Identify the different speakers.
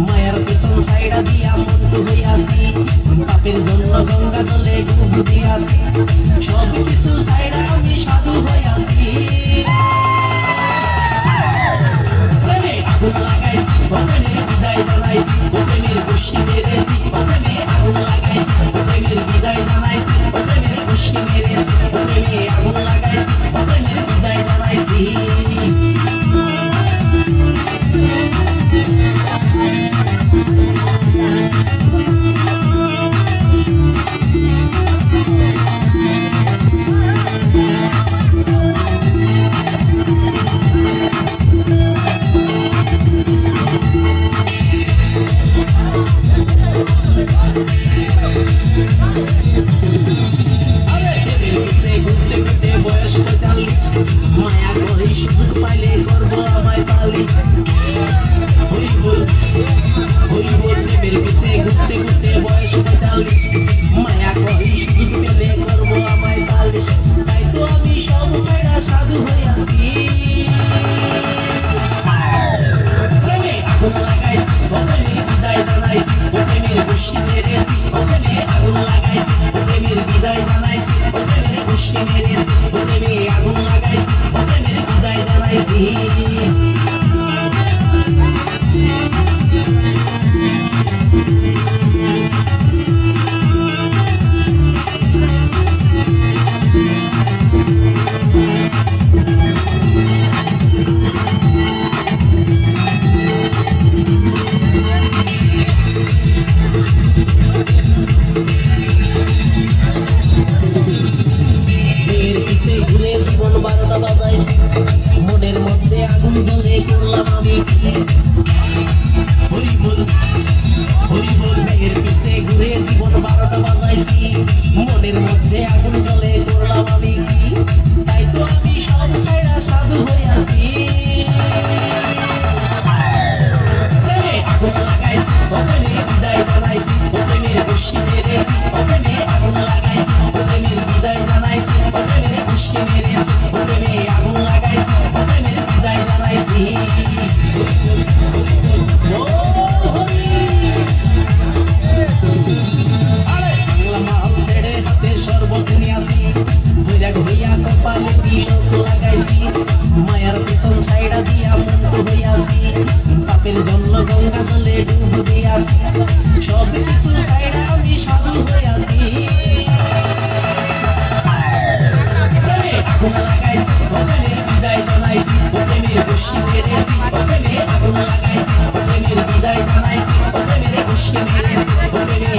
Speaker 1: মায়ার পিছন সাইডা দিয়া মন্টু হইয়াছি, পাপের জন্য গঙ্গা জলে ডুব দিয়াছি, সব কিছু সাইডা আমি সাধু হইয়াছি। প্রেমে আগুন লাগাইছি, প্রেমের বিদায় জানাইছি, প্রেমের খুশি মেরেছি, প্রেমে আগুন লাগাইছি, প্রেমের বিদায় জানাইছি, প্রেমের খুশি মেরেছি, প্রেমে আগুন লাগাইছি, প্রেমের বিদায় জানাইছি। মায়া করে সুযোগ পাইলে করবো আমায় পালিশ, প্রেমের পিছে ঘুরতে ঘুরতে বয়স ৪৫, মায়া করে সুযোগ পেলে করবো আমায় পালিশ, তাই তো আমি সব ছাইড়া সাধু হইয়াছি। প্রেমে আগুন লাগাইছি, প্রেমের বিদায় জানাইছি, প্রেমের খুশি মেরেছি, প্রেমে আগুন লাগাইছি, প্রেমের বিদায় জানাইছি, প্রেমের খুশি মেরেছি, প্রেমে আগুন লাগাইছি, প্রেমের বিদায় জানাইছি। ঘুরে জীবন ১২টা বাজাইছি, মনের মধ্যে আগুন জ্বলে করলাম আমি কি, হরি বল মেয়ের পিছে ঘুরে জীবন ১২টা বাজাইছি, মনের মধ্যে আগুন জ্বলে করলাম আমি কি, তাই তো আমি সব ছাইড়া সাধু হইয়াছি। প্রেমে আগুন লাগাইছি, প্রেমের বিদায় জানাইছি, প্রেমের খুশি মেরেছি, প্রেমে আগুন লাগাইছি, প্রেমের বিদায় জানাইছি, প্রেমের খুশি মেরেছি, প্রেমে আগুন লাগাইছি, প্রেমের বিদায় জানাইছি। বাংলা মাল ছেড়ে হাতে শরবত নিয়াছি, বৈরাগ হইয়া কপালে তিলক লাগাইছি, মায়ার পিছন সাইডা দিয়া মন্টু হইয়াছি, পাপের জন্য গঙ্গা জলে ডুব দিয়াছি, সব কিছু সাইডা আমি সাধু হইয়াছি। প্রেমে আগুন লাগাইছি, প্রেমের বিদায় জানাইছি, প্রেমের খুশি মেরেছি, প্রেমে আগুন লাগাইছি, প্রেমের বিদায় জানাইছি, প্রেমের খুশি মেরেছি, প্রেমে